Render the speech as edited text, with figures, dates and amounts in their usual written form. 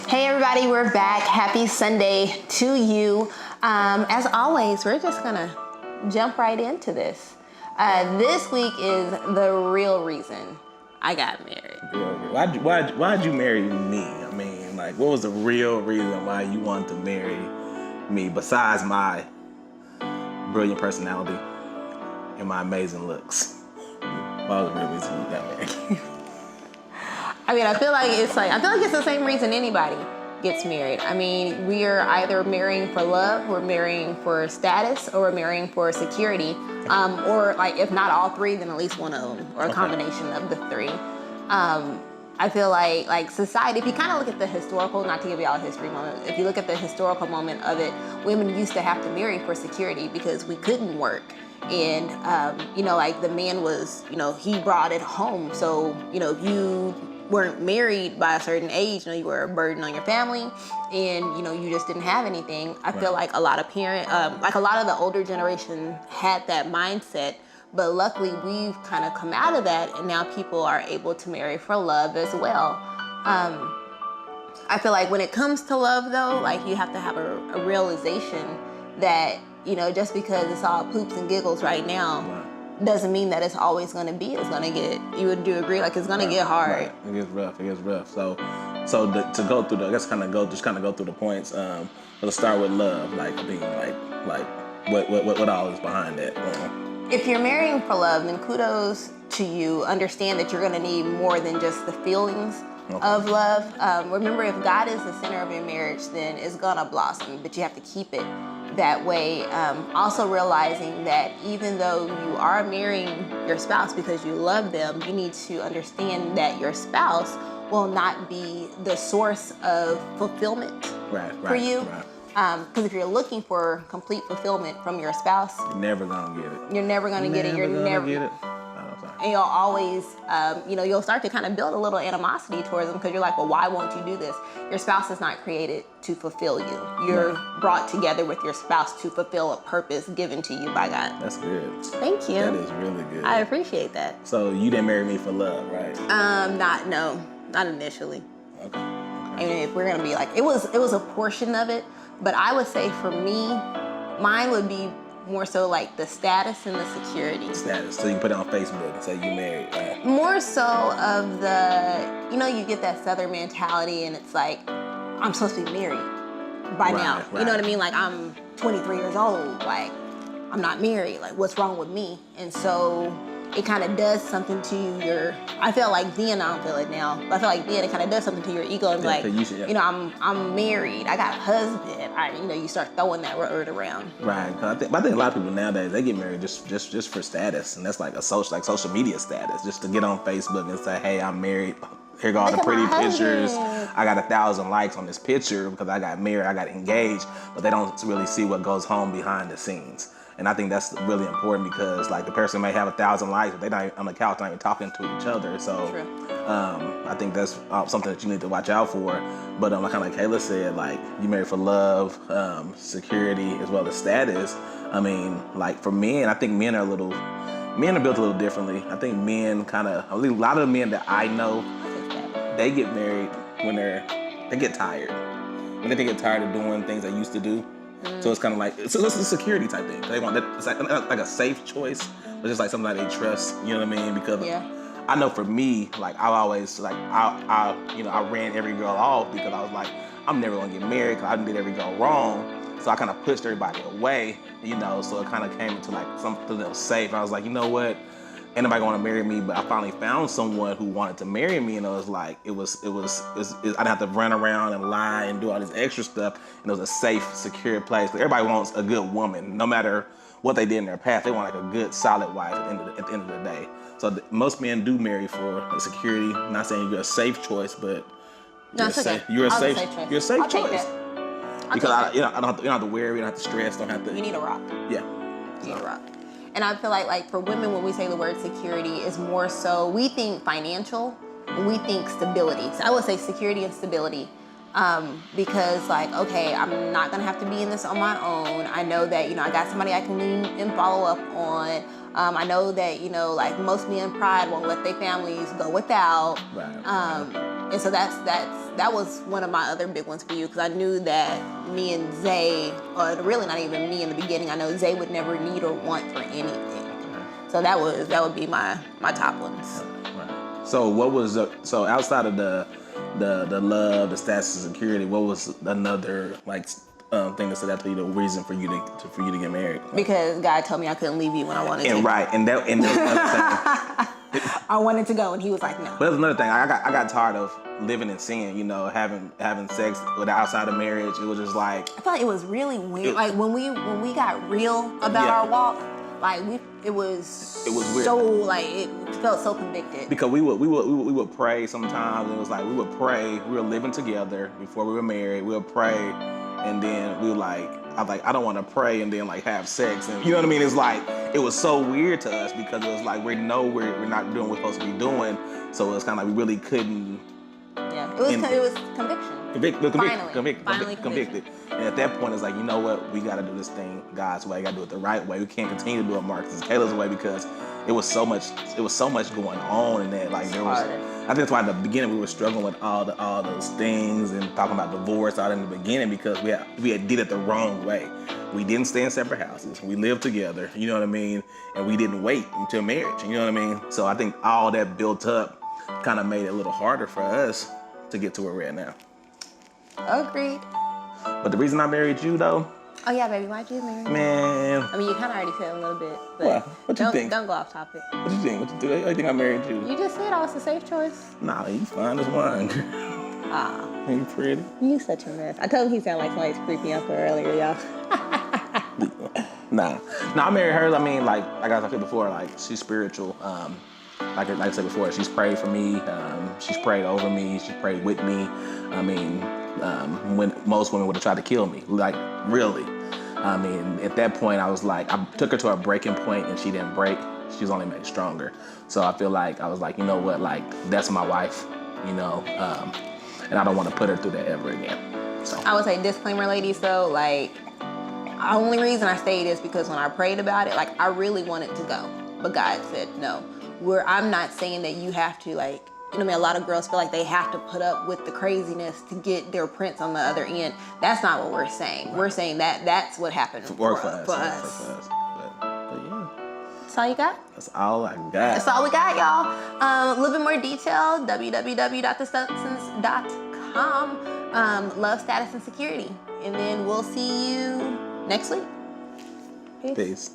Hey everybody, we're back. Happy Sunday to you. As always, we're just gonna jump right into this. This week is the real reason I got married. Why'd you marry me? I mean, like, what was the real reason why you wanted to marry me besides my brilliant personality and my amazing looks? What was the real reason you got married? I mean, I feel like it's the same reason anybody gets married. I mean, we are either marrying for love, we're marrying for status, or we're marrying for security. Or like, if not all three, then at least one of them, or a combination of the three. I feel like society, if you kind of look at the historical, not to give you all a history moment, if you look at the historical moment of it, women used to have to marry for security because we couldn't work. And, like the man was, he brought it home. So, if you weren't married by a certain age, you were a burden on your family, and you just didn't have anything. I feel like a lot of a lot of the older generation had that mindset, but luckily we've kind of come out of that, and now people are able to marry for love as well. I feel like when it comes to love, though, like you have to have a realization that just because it's all poops and giggles right now. Doesn't mean that it's always going to be. It's going to get. You would do agree? Like it's going to get hard. Right. It gets rough. So to go through the, I guess kind of go through the points. Let's start with love. Like being like what all is behind that. If you're marrying for love, then kudos to you. Understand that you're going to need more than just the feelings of love. Remember, if God is the center of your marriage, then it's going to blossom. But you have to keep it that way. Also realizing that even though you are marrying your spouse because you love them, you need to understand that your spouse will not be the source of fulfillment for you. Because if you're looking for complete fulfillment from your spouse, you're never gonna get it. You're never gonna get it. You're never get it. And you'll always, you'll start to kind of build a little animosity towards them because you're like, well, why won't you do this? Your spouse is not created to fulfill you. You're brought together with your spouse to fulfill a purpose given to you by God. That's good. Thank you. That is really good. I appreciate that. So you didn't marry me for love, right? Not initially. Okay. I mean, if we're gonna be like, it was a portion of it, but I would say for me, mine would be more so like the status and the security. Status. So you put it on Facebook and say you married, right? More so of the, you get that Southern mentality and it's like, I'm supposed to be married by now. Right. You know what I mean? Like I'm 23 years old. Like I'm not married. Like what's wrong with me? And so it kind of does something to I feel like then, I don't feel it now, but I feel like then it kind of does something to your ego and I'm married, I got a husband. You start throwing that word around. Right. I think a lot of people nowadays, they get married just for status, and that's like social media status, just to get on Facebook and say, hey, I'm married. Here go all the pretty pictures. I got 1,000 likes on this picture because I got married, I got engaged, but they don't really see what goes on behind the scenes. And I think that's really important because, like, the person may have 1,000 likes, but they're not on the couch, not even talking to each other. So, I think that's something that you need to watch out for. But kind of like Kayla said, like, you married for love, security, as well as status. I mean, like for men, I think men are built a little differently. I think men a lot of the men that I know, they get married when they get tired. When they get tired of doing things they used to do. So it's kind of like, it's a security type thing. They want that, it's like a safe choice, but just like something that they trust, you know what I mean? Because I know for me, like I always, like I ran every girl off because I was like, I'm never gonna get married because I did every girl wrong. So I kind of pushed everybody away, so it kind of came into like something that was safe. I was like, you know what? Ain't nobody gonna marry me, but I finally found someone who wanted to marry me, and it was like, I didn't have to run around and lie and do all this extra stuff, and it was a safe, secure place. Everybody wants a good woman, no matter what they did in their past. They want like a good, solid wife at the end of the day. So most men do marry for the security. I'm not saying you're a safe choice, but you're a safe choice. Because you don't have to worry, you don't have to stress, You need a rock. Yeah. You need a rock. And I feel like for women, when we say the word security, is more so, we think financial, and we think stability. So I would say security and stability. Because like, okay, I'm not gonna have to be in this on my own. I know that, I got somebody I can lean and follow up on. I know that, you know, like most men pride won't let their families go without. Right. And so that was one of my other big ones for you, because I knew that me and Zay, or really not even me in the beginning, I know Zay would never need or want for anything. So that would be my top ones. Right. So what was so outside of the love, the status, and security, what was another like thing that stood out to you, the reason for you to get married? Because God told me I couldn't leave you when I wanted to. Right, and that was another thing. I wanted to go, and he was like, no. But that's another thing. I got tired of living in sin. You know, having sex with outside of marriage. It was just like, I felt like it was really weird. Like when we got real about our walk, like it was weird. So like it felt so convicted. Because we would pray sometimes. It was like we would pray. We were living together before we were married. We would pray, and then we were like, I don't want to pray and then like have sex, and you know what I mean. It's like it was so weird to us because it was like we're not doing what we're supposed to be doing. So it was kind of like we really couldn't. Yeah, it was conviction. Finally convicted. And at that point, it's like, you know what? We got to do this thing God's way. We got to do it the right way. We can't continue to do it Marcus and Kayla's way because it was so much going on in that. Like there was, I think that's why in the beginning we were struggling with all those things and talking about divorce out in the beginning because we had did it the wrong way. We didn't stay in separate houses. We lived together. You know what I mean? And we didn't wait until marriage. You know what I mean? So I think all that built up kind of made it a little harder for us to get to where we're at now. Agreed. But the reason I married you, though. Oh yeah, baby, why'd you marry me? Man. I mean, you kind of already said a little bit. But What? What you think? Don't go off topic. What you think? How you think I married you? You just said I was a safe choice. Nah, you fine as wine. Ah. You pretty. You such a mess. I told him he sounded like somebody's creeping up earlier, y'all. Nah, I married her. I mean, like I said before, like she's spiritual. Like I said before, she's prayed for me. She's prayed over me. She's prayed with me. I mean, when most women would have tried to kill me, like really. I mean, at that point, I was like, I took her to a breaking point, and she didn't break. She was only made stronger. So I feel like I was like, you know what, like that's my wife, you know, and I don't want to put her through that ever again. So I would say disclaimer, ladies, though, like the only reason I stayed is because when I prayed about it, like I really wanted to go, but God said no. I'm not saying that you have to, like, you know what I mean, a lot of girls feel like they have to put up with the craziness to get their prince on the other end. That's not what we're saying. Right. We're saying that's what happened for us. But yeah. That's all you got? That's all I got. That's all we got, y'all. A little bit more detail, www.thestudsons.com. Love, status, and security. And then we'll see you next week. Peace.